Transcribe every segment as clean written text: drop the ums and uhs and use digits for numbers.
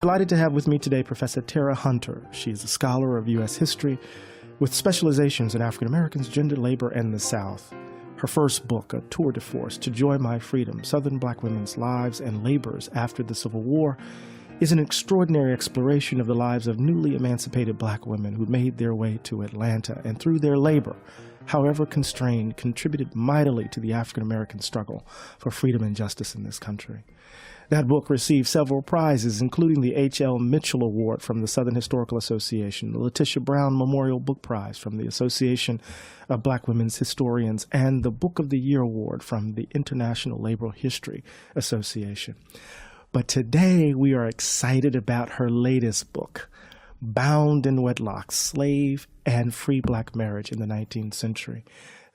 Delighted to have with me today Professor Tera Hunter. She is a scholar of U.S. history with specializations in African Americans, gender, labor, and the South. Her first book, A Tour de Force, To Joy My Freedom, Southern Black Women's Lives and Labors After the Civil War, is an extraordinary exploration of the lives of newly emancipated black women who made their way to Atlanta and through their labor, however constrained, contributed mightily to the African American struggle for freedom and justice in this country. That book received several prizes, including the H.L. Mitchell Award from the Southern Historical Association, the Letitia Brown Memorial Book Prize from the Association of Black Women's Historians, and the Book of the Year Award from the International Labor History Association. But today we are excited about her latest book, Bound in Wedlock, Slave and Free Black Marriage in the 19th Century,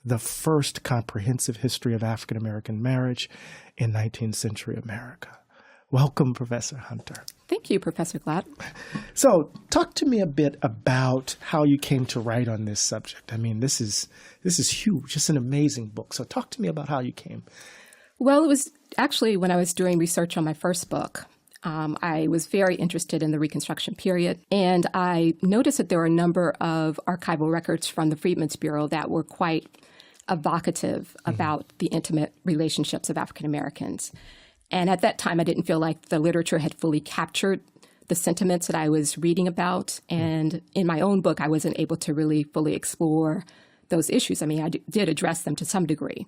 the first comprehensive history of African American marriage in 19th century America. Welcome, Professor Hunter. Thank you, Professor Glatt. So talk to me a bit about how you came to write on this subject. I mean, this is huge. It's an amazing book. So talk to me about how you came. Well, it was actually when I was doing research on my first book. I was very interested in the Reconstruction period, and I noticed that there were a number of archival records from the Freedmen's Bureau that were quite evocative about the intimate relationships of African Americans. And at that time, I didn't feel like the literature had fully captured the sentiments that I was reading about. And in my own book, I wasn't able to really fully explore those issues. I mean, I did address them to some degree.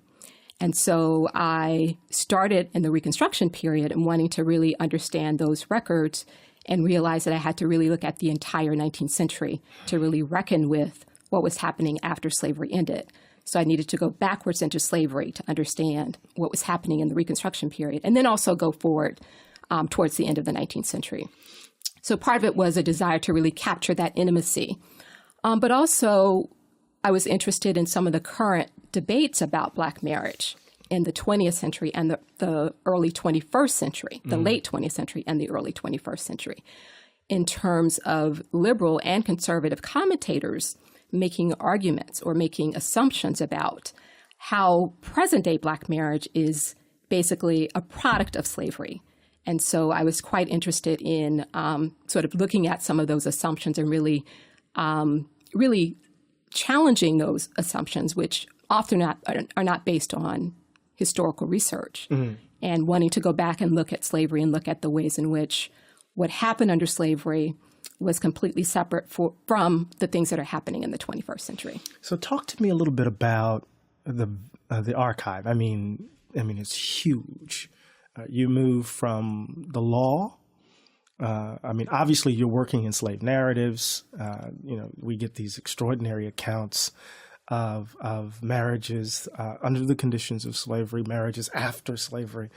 And so I started in the Reconstruction period and wanting to really understand those records and realized that I had to really look at the entire 19th century to really reckon with what was happening after slavery ended. So I needed to go backwards into slavery to understand what was happening in the Reconstruction period, and then also go forward towards the end of the 19th century. So part of it was a desire to really capture that intimacy. But also, I was interested in some of the current debates about Black marriage in the 20th century and the early 21st century, the late 20th century and the early 21st century, in terms of liberal and conservative commentators making arguments or making assumptions about how present-day Black marriage is basically a product of slavery. And so I was quite interested in sort of looking at some of those assumptions and really challenging those assumptions, which often are not based on historical research, and wanting to go back and look at slavery and look at the ways in which what happened under slavery was completely separate from the things that are happening in the 21st century. So talk to me a little bit about the archive. I mean, it's huge. You move from the law. Obviously, you're working in slave narratives. We get these extraordinary accounts of marriages under the conditions of slavery, marriages after slavery.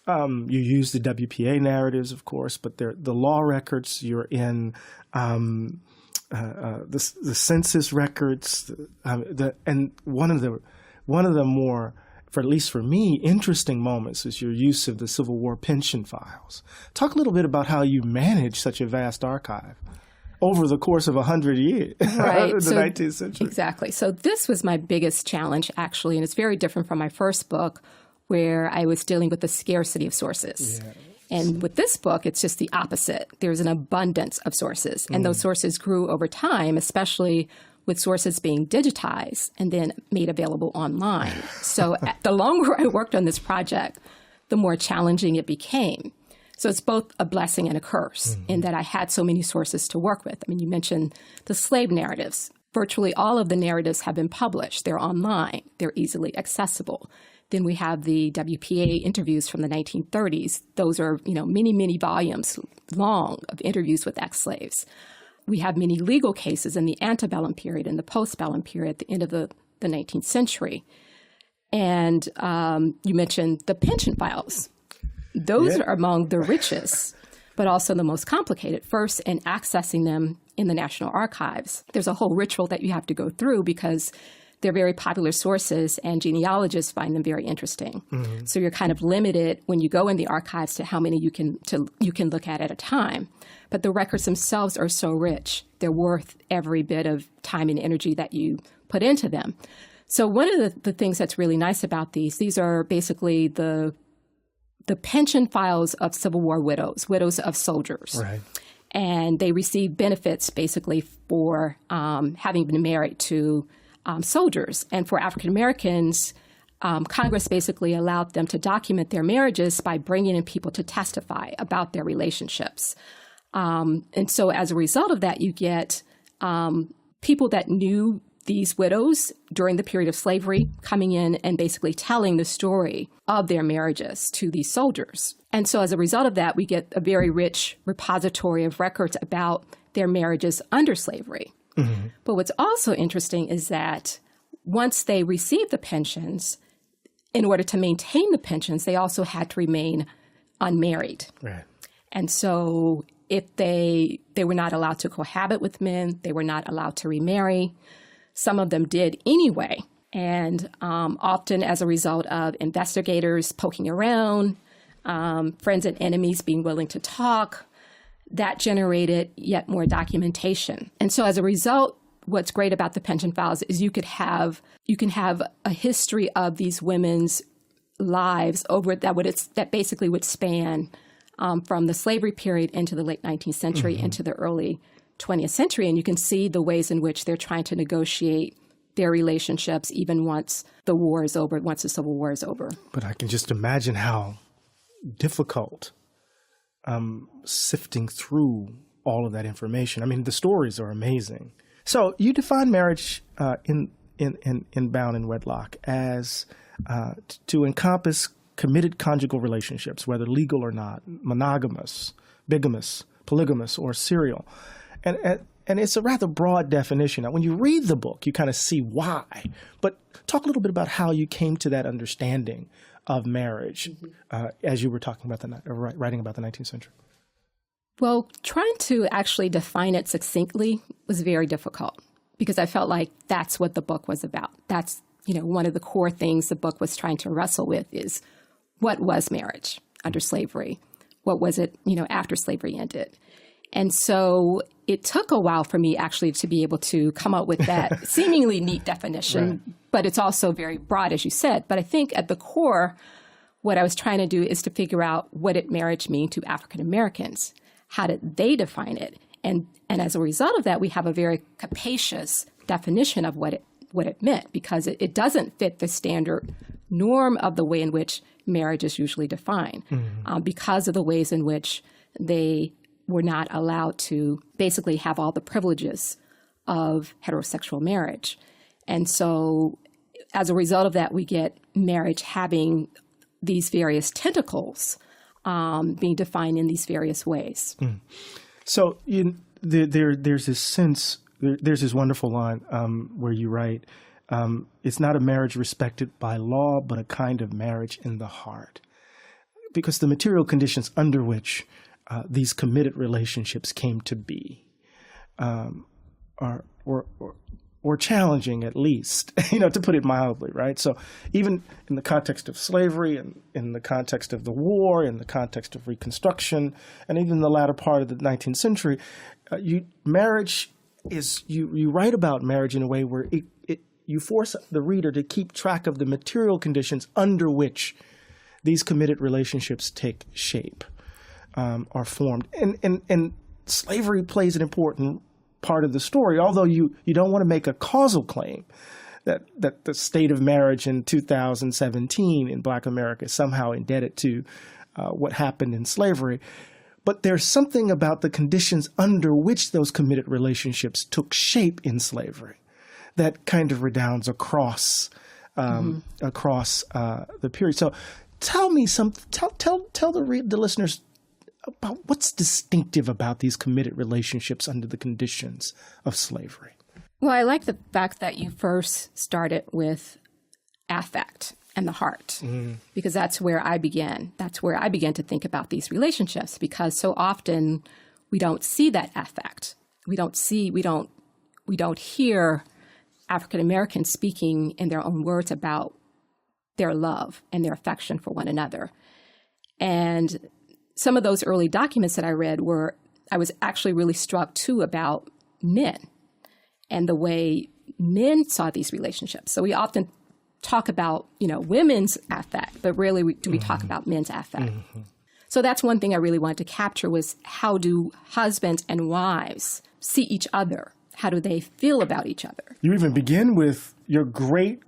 You use the WPA narratives, of course, but the law records. You're in the census records, and one of the more, for at least for me, interesting moments is your use of the Civil War pension files. Talk a little bit about how you manage such a vast archive over the course of 100 years, right. in the 19th century. Exactly. So this was my biggest challenge, actually, and it's very different from my first book, where I was dealing with the scarcity of sources. Yeah. And with this book, it's just the opposite. There's an abundance of sources, and those sources grew over time, especially with sources being digitized and then made available online. So the longer I worked on this project, the more challenging it became. So it's both a blessing and a curse in that I had so many sources to work with. I mean, you mentioned the slave narratives. Virtually all of the narratives have been published. They're online. They're easily accessible. Then we have the WPA interviews from the 1930s. Those are, many, many volumes long of interviews with ex-slaves. We have many legal cases in the antebellum period and the postbellum period at the end of the 19th century. And you mentioned the pension files. Those are among the richest, but also the most complicated. First, in accessing them in the National Archives, there's a whole ritual that you have to go through because they're very popular sources and genealogists find them very interesting. So you're kind of limited when you go in the archives to how many you can look at a time. But the records themselves are so rich. They're worth every bit of time and energy that you put into them. So one of the things that's really nice about these are basically the the pension files of Civil War widows of soldiers. Right. And they received benefits basically for having been married to soldiers. And for African Americans, Congress basically allowed them to document their marriages by bringing in people to testify about their relationships. And so as a result of that, you get people that knew these widows during the period of slavery coming in and basically telling the story of their marriages to these soldiers. And so as a result of that, we get a very rich repository of records about their marriages under slavery. Mm-hmm. But what's also interesting is that once they received the pensions, in order to maintain the pensions, they also had to remain unmarried. Right. And so if they were not allowed to cohabit with men, they were not allowed to remarry. Some of them did anyway. And often as a result of investigators poking around, friends and enemies being willing to talk, that generated yet more documentation. And so as a result, what's great about the pension files is you can have a history of these women's lives over that basically would span from the slavery period into the late 19th century, mm-hmm. into the early 20th century. And you can see the ways in which they're trying to negotiate their relationships even once the war is over, once the Civil War is over. But I can just imagine how difficult sifting through all of that information. I mean, the stories are amazing. So you define marriage in Bound and Wedlock as to encompass committed conjugal relationships, whether legal or not, monogamous, bigamous, polygamous, or serial. And it's a rather broad definition. Now, when you read the book, you kind of see why. But talk a little bit about how you came to that understanding of marriage as you were talking about writing about the 19th century. Well, trying to actually define it succinctly was very difficult because I felt like that's what the book was about. That's, one of the core things the book was trying to wrestle with is what was marriage under slavery? What was it, after slavery ended? And so it took a while for me actually to be able to come up with that seemingly neat definition, right. But it's also very broad, as you said. But I think at the core, what I was trying to do is to figure out what did marriage mean to African Americans? How did they define it? And as a result of that, we have a very capacious definition of what it meant, because it doesn't fit the standard norm of the way in which marriage is usually defined, because of the ways in which they were not allowed to basically have all the privileges of heterosexual marriage. And so as a result of that, we get marriage having these various tentacles being defined in these various ways. So there's this sense, there's this wonderful line where you write, it's not a marriage respected by law, but a kind of marriage in the heart. Because the material conditions under which these committed relationships came to be or challenging, at least, to put it mildly, right? So even in the context of slavery and in the context of the war, in the context of Reconstruction, and even the latter part of the 19th century, marriage is, you write about marriage in a way where you force the reader to keep track of the material conditions under which these committed relationships take shape, are formed. And slavery plays an important part of the story, although you don't want to make a causal claim that the state of marriage in 2017 in Black America is somehow indebted to what happened in slavery. But there's something about the conditions under which those committed relationships took shape in slavery that kind of redounds across the period. So tell me tell the listeners about what's distinctive about these committed relationships under the conditions of slavery. Well, I like the fact that you first started with affect and the heart, because that's where I began. That's where I began to think about these relationships, because so often we don't see that affect. We don't hear African Americans speaking in their own words about their love and their affection for one another. And some of those early documents that I read I was actually really struck too about men and the way men saw these relationships. So we often talk about, women's affect, but really do we talk about men's affect? So that's one thing I really wanted to capture was how do husbands and wives see each other? How do they feel about each other? You even begin with your great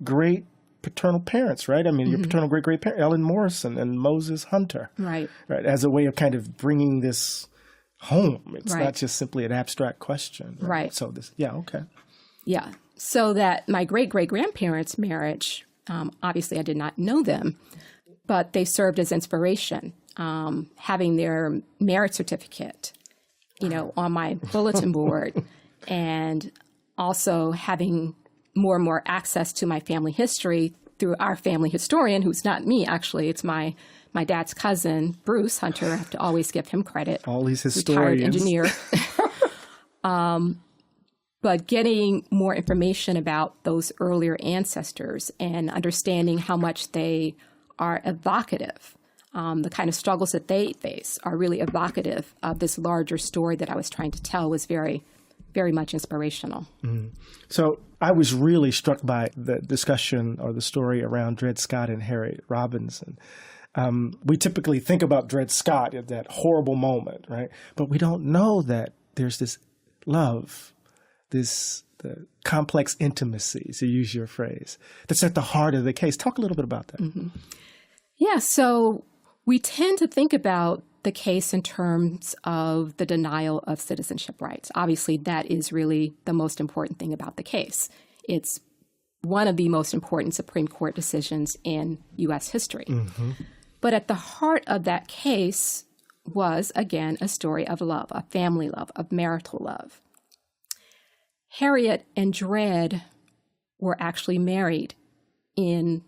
paternal parents, right? I mean, your paternal great parent, Ellen Morrison and Moses Hunter. Right. Right, as a way of kind of bringing this home. It's Right. not just simply an abstract question. Right. So this, yeah, okay. Yeah. So that my great-great-grandparents' marriage, obviously I did not know them, but they served as inspiration. Having their marriage certificate, on my bulletin board, and also having more and more access to my family history through our family historian, who's not me, actually. It's my dad's cousin, Bruce Hunter. I have to always give him credit. All these historians. Retired engineer. But getting more information about those earlier ancestors and understanding how much they are evocative. The kind of struggles that they face are really evocative of this larger story that I was trying to tell was very, very much inspirational. So I was really struck by the discussion or the story around Dred Scott and Harriet Robinson. We typically think about Dred Scott at that horrible moment, right? But we don't know that there's this love, the complex intimacy, to use your phrase, that's at the heart of the case. Talk a little bit about that. Yeah, so we tend to think about the case in terms of the denial of citizenship rights. Obviously, that is really the most important thing about the case. It's one of the most important Supreme Court decisions in U.S. history. But at the heart of that case was, again, a story of love, of family love, of marital love. Harriet and Dred were actually married in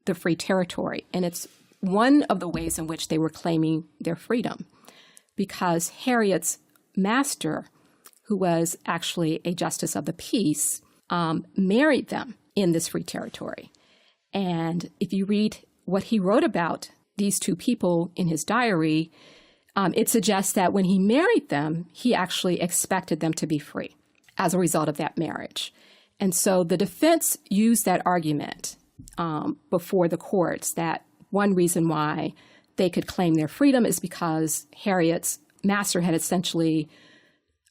the free territory, and it's one of the ways in which they were claiming their freedom, because Harriet's master, who was actually a justice of the peace, married them in this free territory. And if you read what he wrote about these two people in his diary, it suggests that when he married them, he actually expected them to be free as a result of that marriage. And so the defense used that argument before the courts that one reason why they could claim their freedom is because Harriet's master had essentially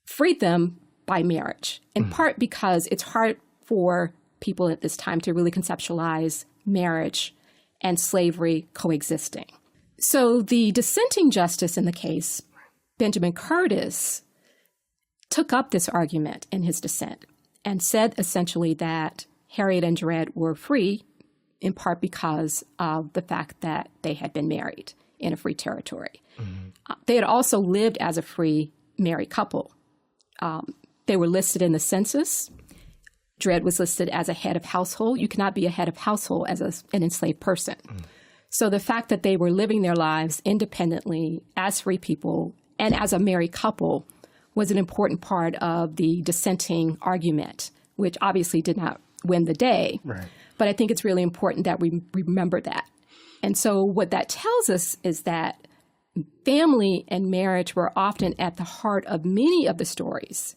freed them by marriage, in part because it's hard for people at this time to really conceptualize marriage and slavery coexisting. So the dissenting justice in the case, Benjamin Curtis, took up this argument in his dissent and said essentially that Harriet and Dred were free in part because of the fact that they had been married in a free territory. They had also lived as a free married couple. They were listed in the census. Dred was listed as a head of household. You cannot be a head of household as an enslaved person. So the fact that they were living their lives independently as free people and as a married couple was an important part of the dissenting argument, which obviously did not win the day. Right. But I think it's really important that we remember that. And so what that tells us is that family and marriage were often at the heart of many of the stories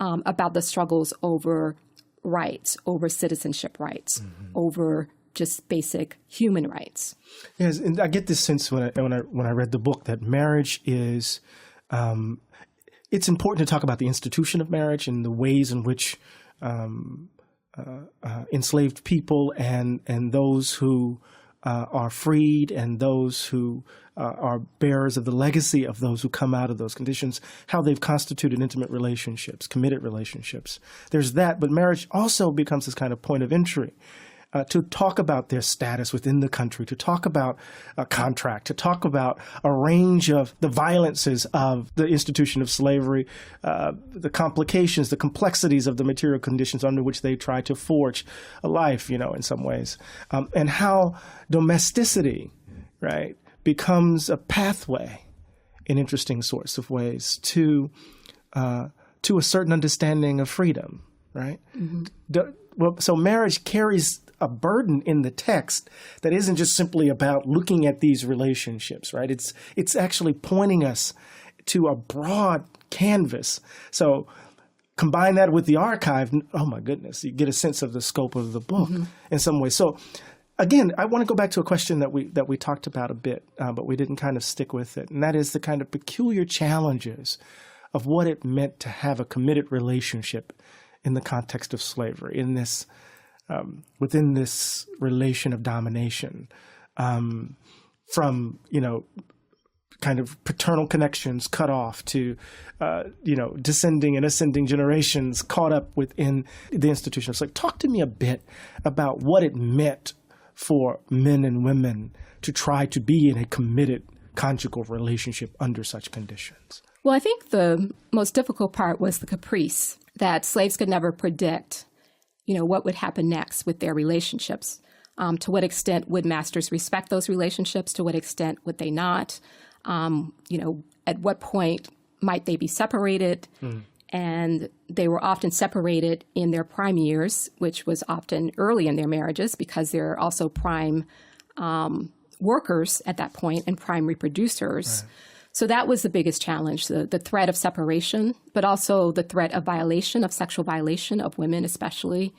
about the struggles over rights, over citizenship rights, over just basic human rights. Yes, and I get this sense when I read the book that marriage is, it's important to talk about the institution of marriage and the ways in which enslaved people and those who are freed and those who are bearers of the legacy of those who come out of those conditions, how they've constituted intimate relationships, committed relationships. There's that, but marriage also becomes this kind of point of entry to talk about their status within the country, to talk about a contract, to talk about a range of the violences of the institution of slavery, the complications, the complexities of the material conditions under which they try to forge a life, in some ways, and how domesticity, right, becomes a pathway in interesting sorts of ways to a certain understanding of freedom, right? So marriage carries a burden in the text that isn't just simply about looking at these relationships, right? It's actually pointing us to a broad canvas. So combine that with the archive, oh my goodness, you get a sense of the scope of the book in some way. So again, I want to go back to a question that we talked about a bit, but we didn't kind of stick with it. And that is the kind of peculiar challenges of what it meant to have a committed relationship in the context of slavery, in this, within this relation of domination, from, kind of paternal connections cut off to, descending and ascending generations caught up within the institution. So talk to me a bit about what it meant for men and women to try to be in a committed conjugal relationship under such conditions. Well, I think the most difficult part was the caprice, that slaves could never predict, what would happen next with their relationships. To what extent would masters respect those relationships? To what extent would they not? At what point might they be separated? And they were often separated in their prime years, which was often early in their marriages because they're also prime workers at that point and prime reproducers. Right. So that was the biggest challenge, the threat of separation, but also the threat of violation, of sexual violation of women especially.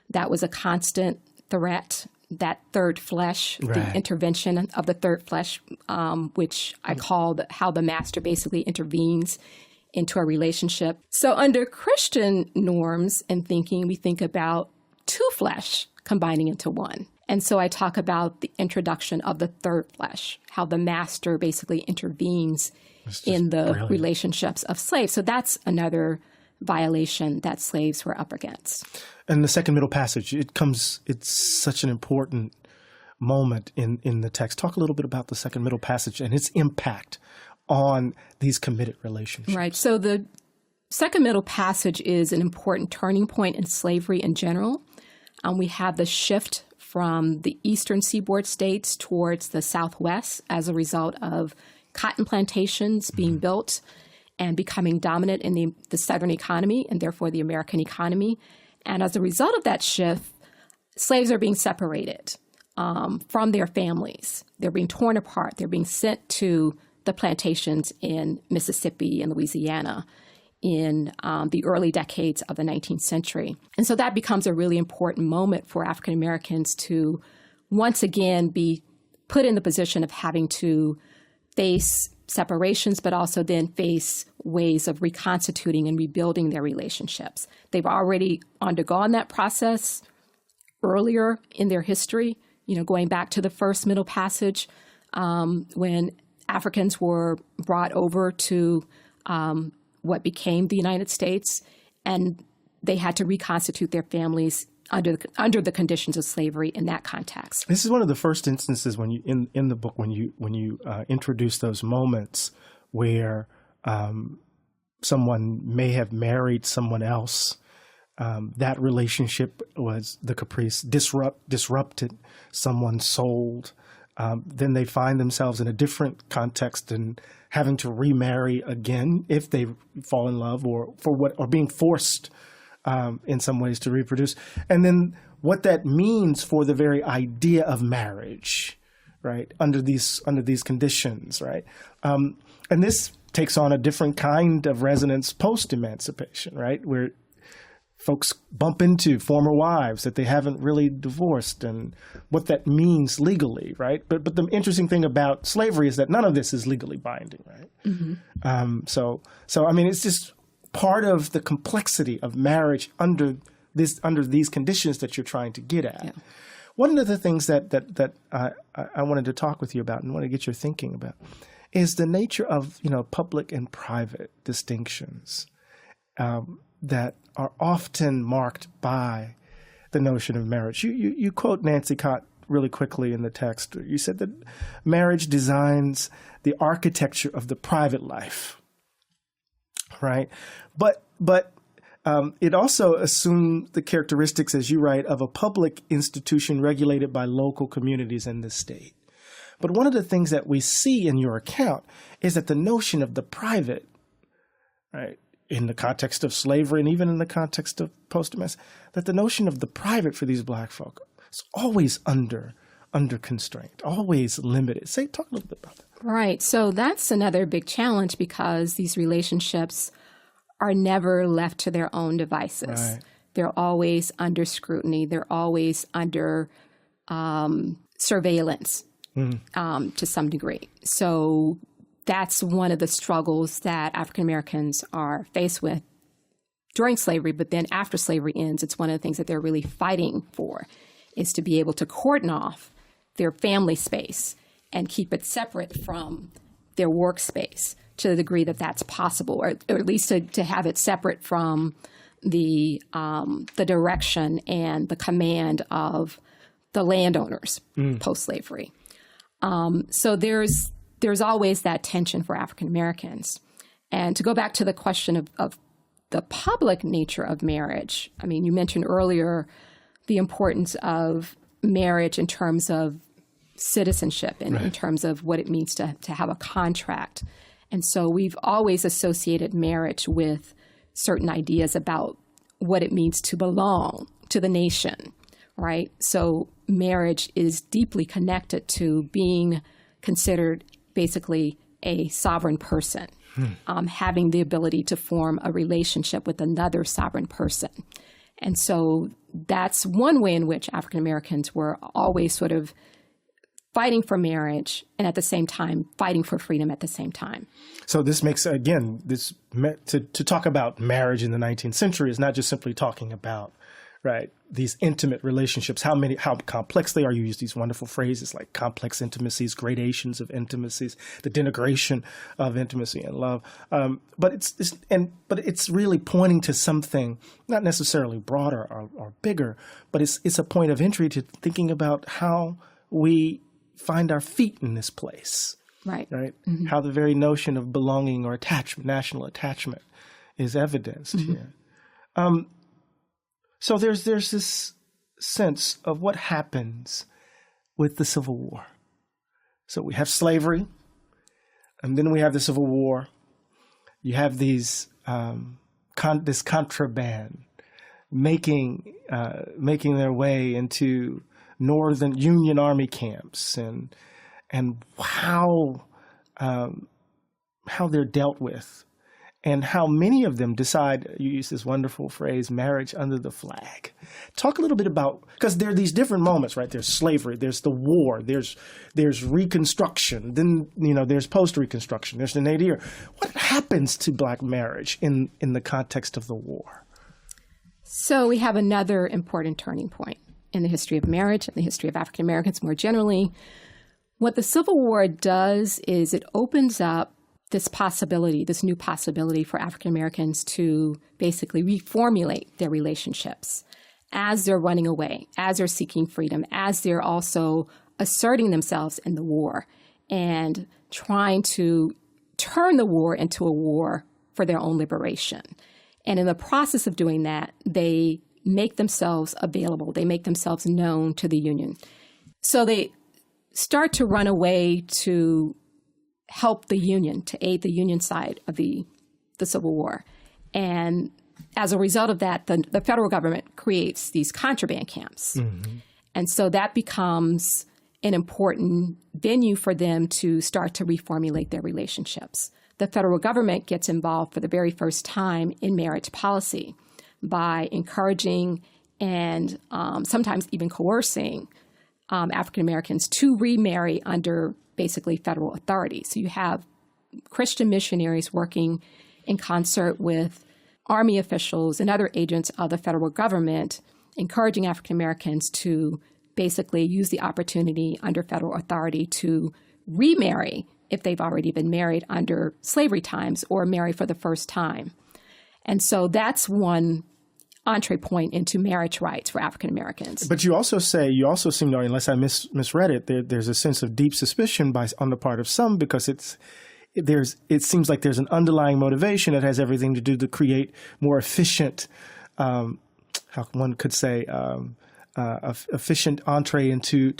That was a constant threat. That third flesh, right. The intervention of the third flesh, which I called how the master basically intervenes into a relationship. So under Christian norms and thinking, we think about two flesh combining into one. And so I talk about the introduction of the third flesh, how the master basically intervenes in the brilliant relationships of slaves. So that's another violation that slaves were up against. And the second middle passage, it's such an important moment in the text. Talk a little bit about the second middle passage and its impact on these committed relationships. Right. So the second middle passage is an important turning point in slavery in general. We have the shift from the eastern seaboard states towards the Southwest as a result of cotton plantations being built and becoming dominant in the Southern economy and therefore the American economy. And as a result of that shift, slaves are being separated from their families. They're being torn apart. They're being sent to the plantations in Mississippi and Louisiana in the early decades of the 19th century. And so that becomes a really important moment for African Americans to once again be put in the position of having to face separations, but also then face ways of reconstituting and rebuilding their relationships. They've already undergone that process earlier in their history, going back to the first middle passage when Africans were brought over to what became the United States, and they had to reconstitute their families under the conditions of slavery in that context. This is one of the first instances when you in the book when you introduce those moments where someone may have married someone else. That relationship was the caprice disrupted. Someone sold. Then they find themselves in a different context and having to remarry again if they fall in love or being forced in some ways to reproduce. And then what that means for the very idea of marriage, right, under these conditions, right? And this takes on a different kind of resonance post-emancipation, right, where folks bump into former wives that they haven't really divorced and what that means legally, right? But the interesting thing about slavery is that none of this is legally binding, right? Mm-hmm. So I mean, it's just part of the complexity of marriage under these conditions that you're trying to get at. Yeah. One of the things that I wanted to talk with you about and want to get your thinking about is the nature of public and private distinctions that are often marked by the notion of marriage. You quote Nancy Cott really quickly in the text. You said that marriage designs the architecture of the private life, right? But it also assumed the characteristics, as you write, of a public institution regulated by local communities in the state. But one of the things that we see in your account is that the notion of the private, right, in the context of slavery and even in the context of post-emancipation, that the notion of the private for these Black folk is always under constraint, always limited. Talk a little bit about that. Right. So that's another big challenge because these relationships are never left to their own devices. Right. They're always under scrutiny. They're always under surveillance to some degree. So that's one of the struggles that African Americans are faced with during slavery, but then after slavery ends, it's one of the things that they're really fighting for, is to be able to cordon off their family space and keep it separate from their workspace to the degree that that's possible, or at least to have it separate from the direction and the command of the landowners post-slavery. So there's always that tension for African Americans. And to go back to the question of the public nature of marriage, I mean, you mentioned earlier the importance of marriage in terms of citizenship and in terms of what it means to have a contract. And so we've always associated marriage with certain ideas about what it means to belong to the nation, right? So marriage is deeply connected to being considered basically a sovereign person, having the ability to form a relationship with another sovereign person. And so that's one way in which African Americans were always sort of fighting for marriage and at the same time fighting for freedom at the same time. So this makes, again, to talk about marriage in the 19th century is not just simply talking about, right, these intimate relationships, how complex they are. You use these wonderful phrases like complex intimacies, gradations of intimacies, the denigration of intimacy and love. But it's really pointing to something not necessarily broader or bigger, but it's a point of entry to thinking about how we find our feet in this place. Right. Mm-hmm. How the very notion of belonging or attachment, national attachment, is evidenced here. So there's this sense of what happens with the Civil War. So we have slavery, and then we have the Civil War. You have these this contraband making their way into Northern Union Army camps, and how they're dealt with. And how many of them decide, you use this wonderful phrase, marriage under the flag. Talk a little bit about, because there are these different moments, right? There's slavery, there's the war, there's Reconstruction, then, there's post-Reconstruction, there's the nadir. What happens to Black marriage in the context of the war? So we have another important turning point in the history of marriage and the history of African Americans more generally. What the Civil War does is it opens up this new possibility for African Americans to basically reformulate their relationships as they're running away, as they're seeking freedom, as they're also asserting themselves in the war and trying to turn the war into a war for their own liberation. And in the process of doing that, they make themselves available. They make themselves known to the Union. So they start to run away to help the Union, to aid the Union side of the Civil War. And as a result of that, the federal government creates these contraband camps. Mm-hmm. And so that becomes an important venue for them to start to reformulate their relationships. The federal government gets involved for the very first time in marriage policy by encouraging and sometimes even coercing African Americans to remarry under basically federal authority. So you have Christian missionaries working in concert with Army officials and other agents of the federal government, encouraging African Americans to basically use the opportunity under federal authority to remarry if they've already been married under slavery times or marry for the first time. And so that's one entree point into marriage rights for African Americans. But you also seem to, unless I misread it, there's a sense of deep suspicion on the part of some, because it seems like there's an underlying motivation that has everything to do to create more efficient, how one could say, efficient entree into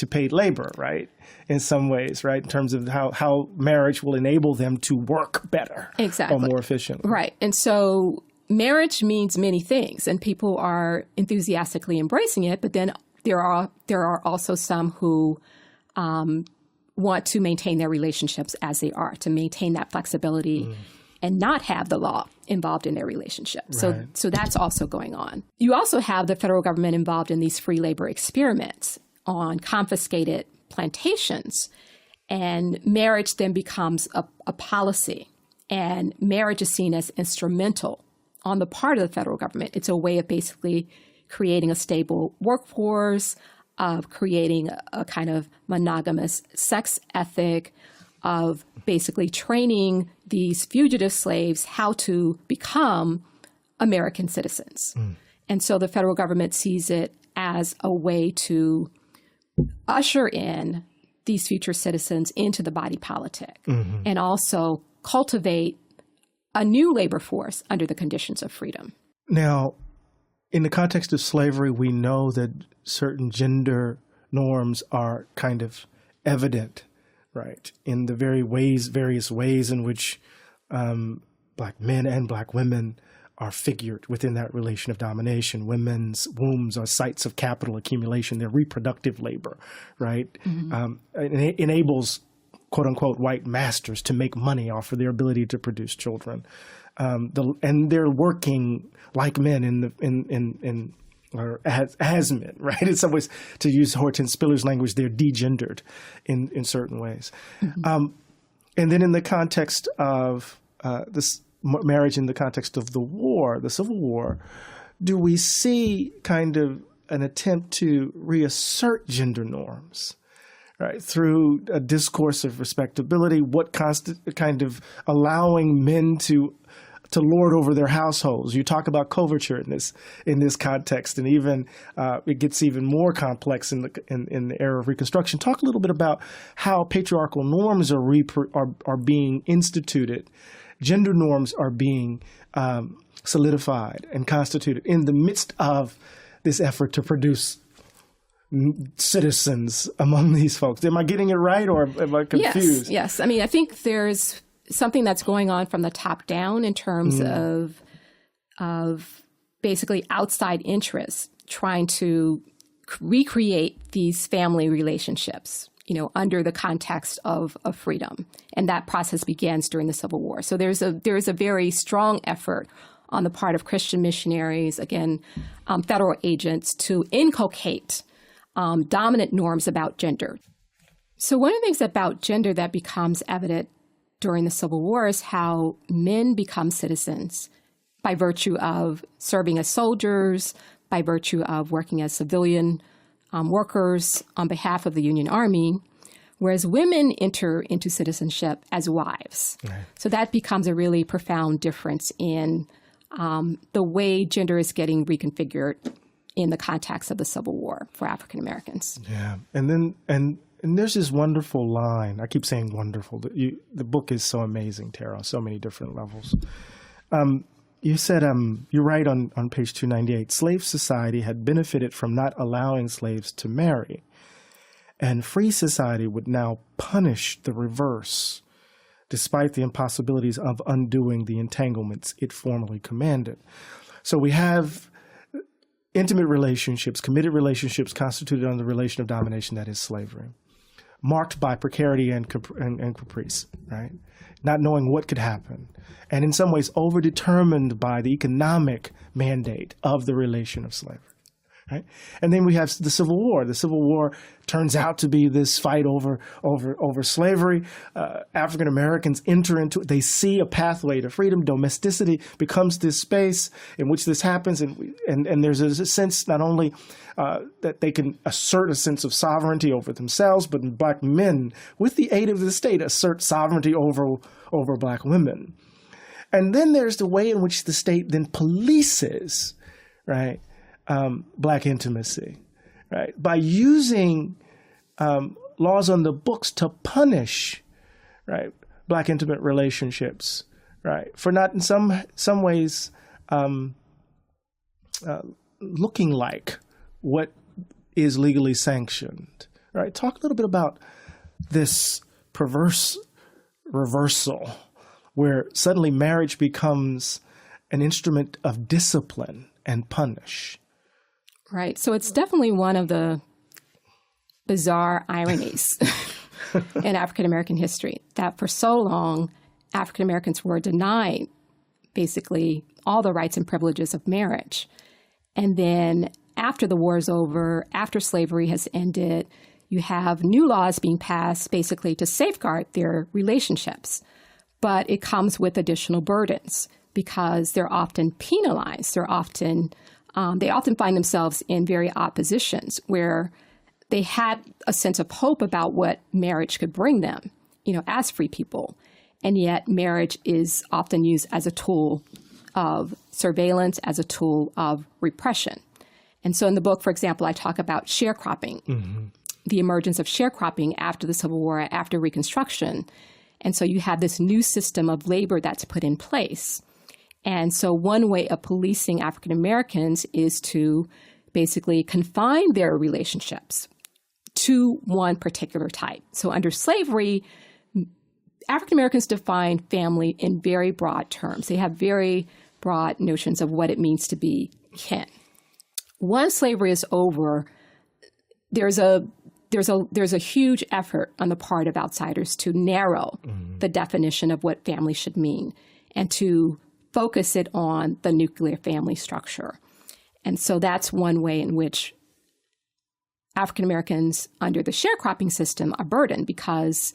paid labor, right? In some ways, right? In terms of how marriage will enable them to work better, exactly, or more efficiently, right? And so marriage means many things, and people are enthusiastically embracing it. But then there are also some who want to maintain their relationships as they are, to maintain that flexibility and not have the law involved in their relationship. Right. So that's also going on. You also have the federal government involved in these free labor experiments on confiscated plantations. And marriage then becomes a policy. And marriage is seen as instrumental on the part of the federal government. It's a way of basically creating a stable workforce, of creating a kind of monogamous sex ethic, of basically training these fugitive slaves how to become American citizens. And so the federal government sees it as a way to usher in these future citizens into the body politic and also cultivate a new labor force under the conditions of freedom. Now, in the context of slavery, we know that certain gender norms are kind of evident, right, in the various ways in which Black men and Black women are figured within that relation of domination. Women's wombs are sites of capital accumulation. They're reproductive labor, right? It enables, quote unquote, white masters to make money off of their ability to produce children. And they're working like men or as men, right? In some ways, to use Hortense Spiller's language, they're degendered in certain ways. And then in the context of this marriage, in the context of the Civil War, do we see kind of an attempt to reassert gender norms, right, through a discourse of respectability, kind of allowing men to lord over their households? You talk about coverture in this context, and even it gets even more complex in the era of Reconstruction. Talk a little bit about how patriarchal norms are being instituted. Gender norms are being solidified and constituted in the midst of this effort to produce citizens among these folks. Am I getting it right, or am I confused? Yes. I mean, I think there's something that's going on from the top down in terms of basically outside interests trying to recreate these family relationships, under the context of freedom. And that process begins during the Civil War. So there's a very strong effort on the part of Christian missionaries, again, federal agents, to inculcate dominant norms about gender. So one of the things about gender that becomes evident during the Civil War is how men become citizens by virtue of serving as soldiers, by virtue of working as civilian workers on behalf of the Union Army, whereas women enter into citizenship as wives. Right. So that becomes a really profound difference in the way gender is getting reconfigured in the context of the Civil War for African Americans. Yeah, and there's this wonderful line. I keep saying wonderful. The book is so amazing, Tera, on so many different levels. You said, you write on page 298, slave society had benefited from not allowing slaves to marry, and free society would now punish the reverse, despite the impossibilities of undoing the entanglements it formerly commanded. So we have intimate relationships, committed relationships constituted under the relation of domination, that is slavery, marked by precarity and caprice, right? Not knowing what could happen, and in some ways overdetermined by the economic mandate of the relation of slavery, right? And then we have the Civil War. The Civil War turns out to be this fight over slavery. African Americans enter into it. They see a pathway to freedom. Domesticity becomes this space in which this happens, and there's a sense not only that they can assert a sense of sovereignty over themselves, but Black men, with the aid of the state, assert sovereignty over Black women. And then there's the way in which the state then polices, right, Black intimacy, right, by using laws on the books to punish, right, Black intimate relationships, right, for not in some ways looking like what is legally sanctioned, right? Talk a little bit about this perverse reversal where suddenly marriage becomes an instrument of discipline and punish. Right. So it's definitely one of the bizarre ironies in African American history that for so long, African Americans were denied basically all the rights and privileges of marriage. And then after the war is over, after slavery has ended, you have new laws being passed basically to safeguard their relationships. But it comes with additional burdens because they're often penalized. They often find themselves in very odd positions where they had a sense of hope about what marriage could bring them, as free people. And yet marriage is often used as a tool of surveillance, as a tool of repression. And so in the book, for example, I talk about sharecropping, the emergence of sharecropping after the Civil War, after Reconstruction. And so you have this new system of labor that's put in place. And so one way of policing African Americans is to basically confine their relationships to one particular type. So under slavery, African Americans define family in very broad terms. They have very broad notions of what it means to be kin. Once slavery is over, there's a huge effort on the part of outsiders to narrow the definition of what family should mean and to focus it on the nuclear family structure. And so that's one way in which African Americans under the sharecropping system are burdened, because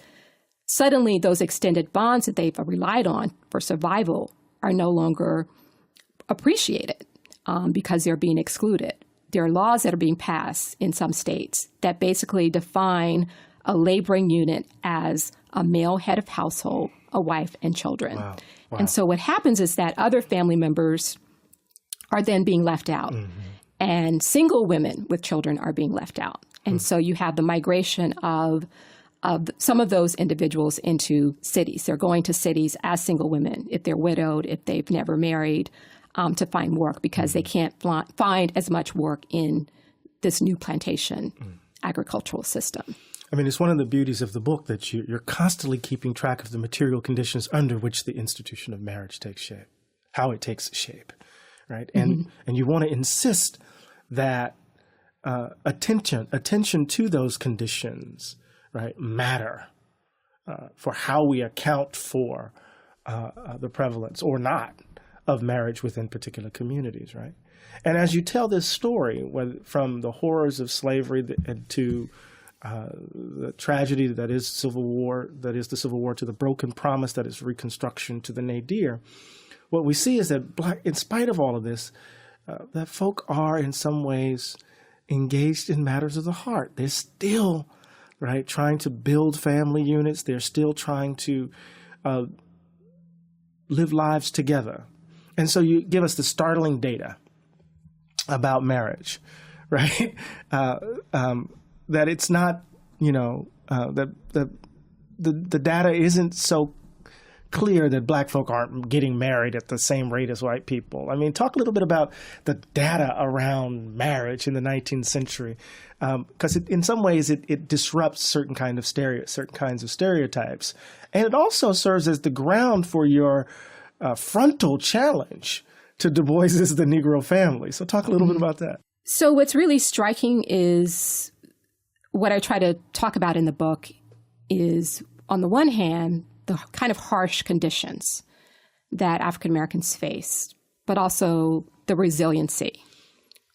suddenly those extended bonds that they've relied on for survival are no longer appreciated because they're being excluded. There are laws that are being passed in some states that basically define a laboring unit as a male head of household, a wife, and children. Wow. And so what happens is that other family members are then being left out, and single women with children are being left out. And so you have the migration of some of those individuals into cities. They're going to cities as single women, if they're widowed, if they've never married, to find work because they can't find as much work in this new plantation agricultural system. I mean, it's one of the beauties of the book that you're constantly keeping track of the material conditions under which the institution of marriage takes shape, how it takes shape, right? And you want to insist that attention to those conditions, right, matter for how we account for the prevalence or not of marriage within particular communities, right? And as you tell this story, from the horrors of slavery to the tragedy that is Civil War, that is the Civil War, to the broken promise that is Reconstruction, to the nadir, what we see is that in spite of all of this, that folk are in some ways engaged in matters of the heart. They're still, right, trying to build family units. They're still trying to live lives together. And so you give us the startling data about marriage, right? That it's not, that the data isn't so clear that Black folk aren't getting married at the same rate as white people. I mean, talk a little bit about the data around marriage in the 19th century, because in some ways it disrupts certain kinds of stereotypes, and it also serves as the ground for your frontal challenge to Du Bois's The Negro Family. So talk a little bit about that. So what's really striking is what I try to talk about in the book is, on the one hand, the kind of harsh conditions that African Americans face, but also the resiliency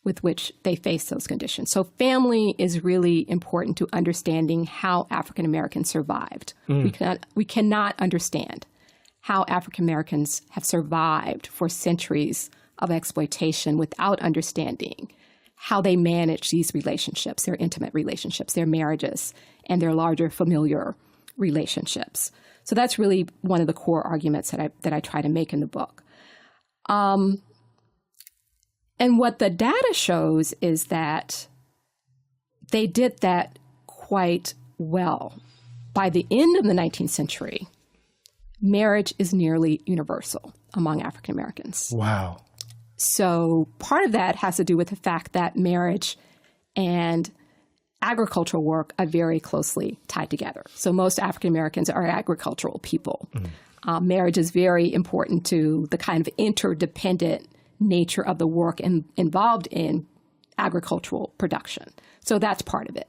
with which they face those conditions. So family is really important to understanding how African Americans survived. We cannot understand how African Americans have survived for centuries of exploitation without understanding how they manage these relationships, their intimate relationships, their marriages, and their larger familiar relationships. So that's really one of the core arguments that I try to make in the book. And what the data shows is that they did that quite well. By the end of the 19th century, marriage is nearly universal among African Americans. Wow. So part of that has to do with the fact that marriage and agricultural work are very closely tied together. So most African Americans are agricultural people. Marriage is very important to the kind of interdependent nature of the work involved in agricultural production. So that's part of it.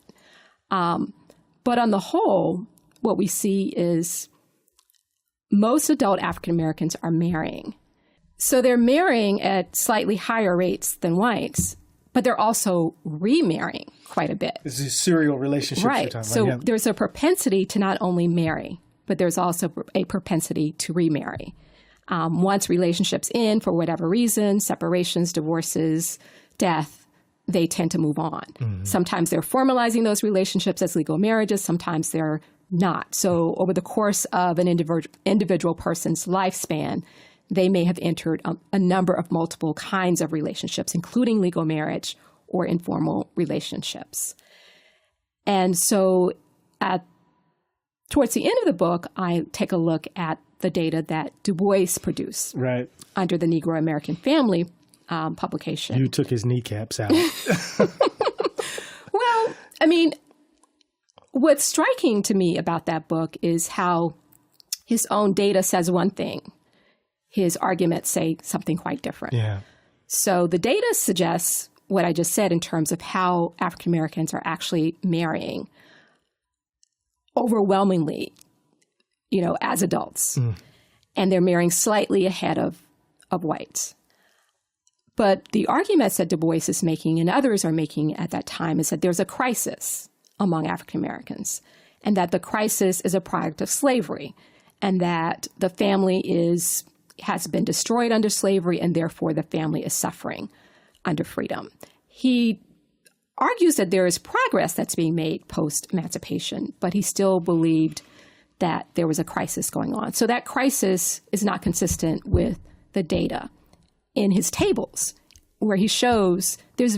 But on the whole, what we see is most adult African Americans are marrying. So they're marrying at slightly higher rates than whites, but they're also remarrying quite a bit. This is serial relationships you're Right. talking So about. Yeah. there's a propensity to not only marry, but there's also a propensity to remarry. Once relationships end, for whatever reason, separations, divorces, death, they tend to move on. Mm-hmm. Sometimes they're formalizing those relationships as legal marriages. Sometimes they're not. So over the course of an individual person's lifespan, they may have entered a number of multiple kinds of relationships, including legal marriage or informal relationships. And so towards the end of the book, I take a look at the data that Du Bois produced under the Negro American Family publication. You took his kneecaps out. Well, I mean, what's striking to me about that book is how his own data says one thing. His arguments say something quite different. Yeah. So the data suggests what I just said in terms of how African Americans are actually marrying overwhelmingly, as adults. Mm. And they're marrying slightly ahead of whites. But the arguments that Du Bois is making and others are making at that time is that there's a crisis among African Americans, and that the crisis is a product of slavery, and that the family has been destroyed under slavery, and therefore the family is suffering under freedom. He argues that there is progress that's being made post-emancipation, but he still believed that there was a crisis going on. So that crisis is not consistent with the data in his tables, where he shows there's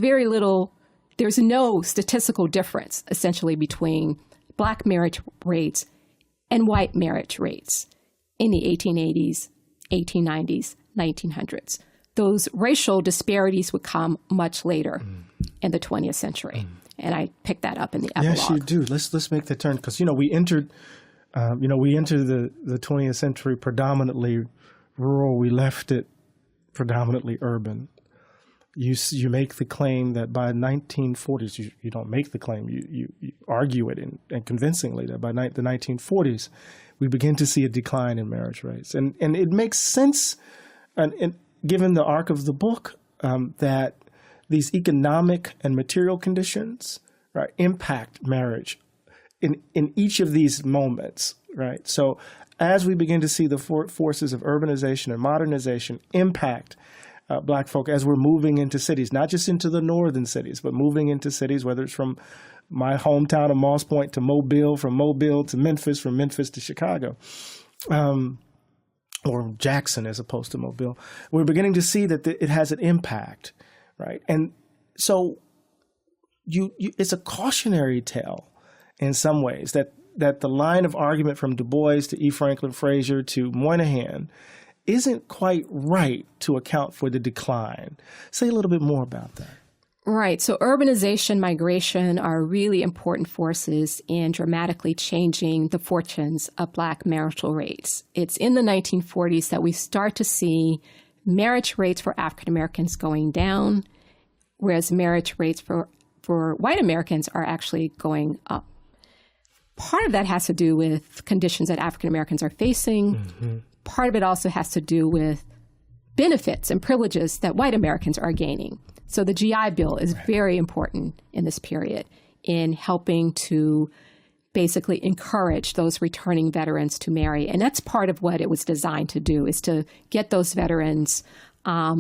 no statistical difference, essentially, between Black marriage rates and white marriage rates in the 1880s, 1890s, 1900s. Those racial disparities would come much later in the 20th century. And I picked that up in the epilogue. Yes, you do. Let's make the turn, because, we entered the 20th century predominantly rural. We left it predominantly urban. You make the claim that by 1940s, you don't make the claim, you argue it and convincingly that by the 1940s, we begin to see a decline in marriage rates. And it makes sense, and given the arc of the book, that these economic and material conditions impact marriage in each of these moments, right? So as we begin to see the forces of urbanization and modernization impact Black folk as we're moving into cities, not just into the northern cities, but moving into cities, whether it's from my hometown of Moss Point to Mobile, from Mobile to Memphis, from Memphis to Chicago, or Jackson as opposed to Mobile. We're beginning to see that it has an impact, right? And so it's a cautionary tale in some ways that the line of argument from Du Bois to E. Franklin Frazier to Moynihan isn't quite right to account for the decline. Say a little bit more about that. Right. So urbanization, migration are really important forces in dramatically changing the fortunes of Black marital rates. It's in the 1940s that we start to see marriage rates for African Americans going down, whereas marriage rates for white Americans are actually going up. Part of that has to do with conditions that African Americans are facing. Mm-hmm. Part of it also has to do with benefits and privileges that white Americans are gaining. So the GI Bill is very important in this period in helping to basically encourage those returning veterans to marry. And that's part of what it was designed to do, is to get those veterans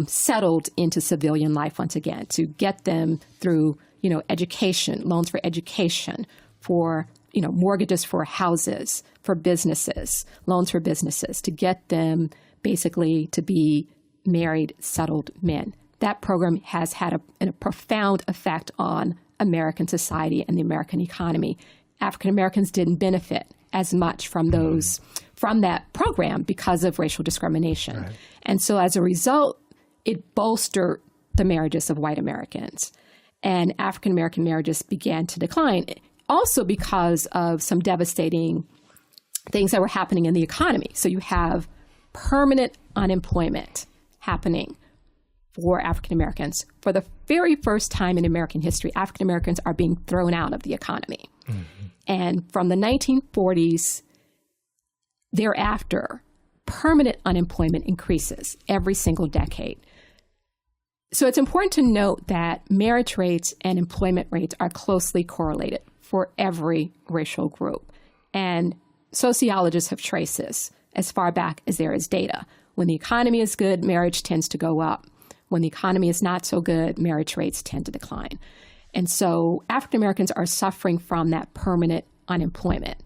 settled into civilian life once again, to get them through, education, loans for education, for mortgages for houses, for businesses, loans for businesses, to get them basically to be married, settled men. That program has had a profound effect on American society and the American economy. African Americans didn't benefit as much from that program because of racial discrimination. Right. And so as a result, it bolstered the marriages of white Americans. And African American marriages began to decline, also because of some devastating things that were happening in the economy. So you have permanent unemployment happening for African Americans. For the very first time in American history, African Americans are being thrown out of the economy. Mm-hmm. And from the 1940s thereafter, permanent unemployment increases every single decade. So it's important to note that marriage rates and employment rates are closely correlated for every racial group. And sociologists have traced this as far back as there is data. When the economy is good, marriage tends to go up. When the economy is not so good, marriage rates tend to decline. And so African Americans are suffering from that permanent unemployment.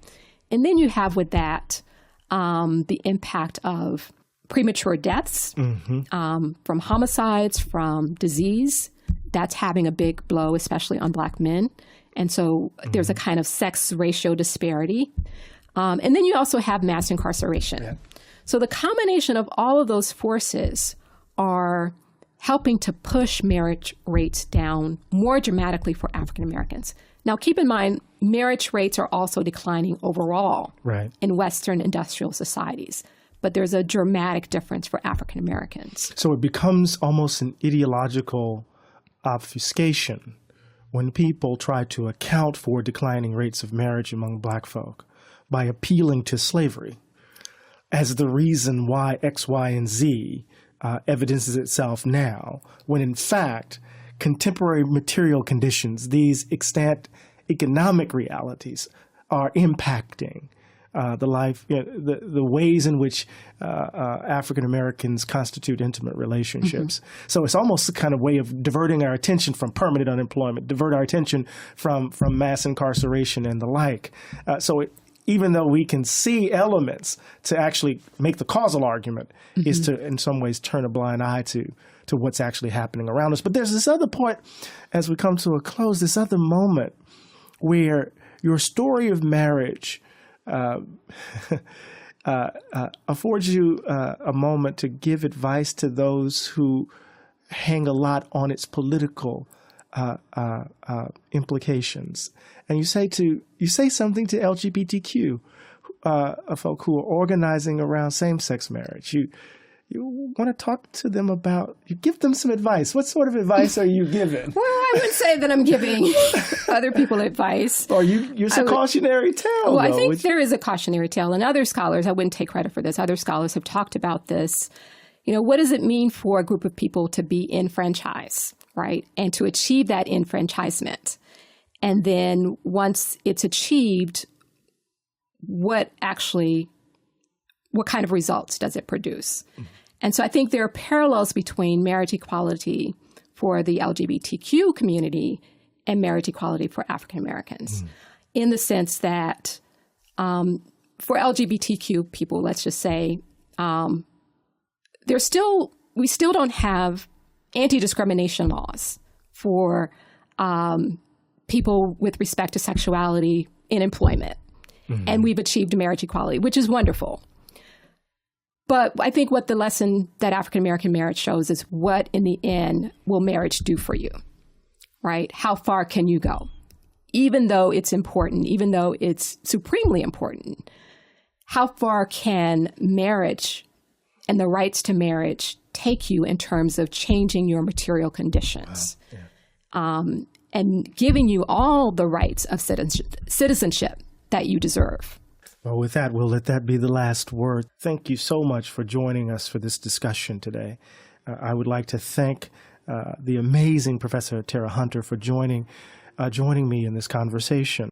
And then you have with that the impact of premature deaths from homicides, from disease. That's having a big blow, especially on Black men. And so there's a kind of sex ratio disparity. And then you also have mass incarceration. Yeah. So the combination of all of those forces are helping to push marriage rates down more dramatically for African Americans. Now, keep in mind, marriage rates are also declining overall in Western industrial societies. But there's a dramatic difference for African Americans. So it becomes almost an ideological obfuscation when people try to account for declining rates of marriage among Black folk by appealing to slavery as the reason why X, Y, and Z evidences itself now, when in fact, contemporary material conditions, these extant economic realities, are impacting the life, the ways in which African Americans constitute intimate relationships. So it's almost a kind of way of diverting our attention from permanent unemployment, divert our attention from mass incarceration and the like. Even though we can see elements to actually make the causal argument, is to in some ways turn a blind eye to what's actually happening around us. But there's this other point, as we come to a close, this other moment where your story of marriage affords you a moment to give advice to those who hang a lot on its political implications. And you say something to LGBTQ folk who are organizing around same-sex marriage. You want to talk to them about, you give them some advice. What sort of advice are you giving? Well, I would say that I'm giving other people advice. Or it's a cautionary tale. Well, I think there is a cautionary tale. And other scholars, I wouldn't take credit for this, other scholars have talked about this. What does it mean for a group of people to be enfranchised, right? And to achieve that enfranchisement. And then once it's achieved, what kind of results does it produce? And so I think there are parallels between marriage equality for the LGBTQ community and marriage equality for African Americans, in the sense that for LGBTQ people, let's just say, we still don't have anti-discrimination laws for people with respect to sexuality in employment. And we've achieved marriage equality, which is wonderful. But I think what the lesson that African-American marriage shows is what, in the end, will marriage do for you, right? How far can you go? Even though it's important, even though it's supremely important, how far can marriage and the rights to marriage take you in terms of changing your material conditions and giving you all the rights of citizenship that you deserve? Well, with that, we'll let that be the last word. Thank you so much for joining us for this discussion today. I would like to thank the amazing Professor Tera Hunter for joining me in this conversation.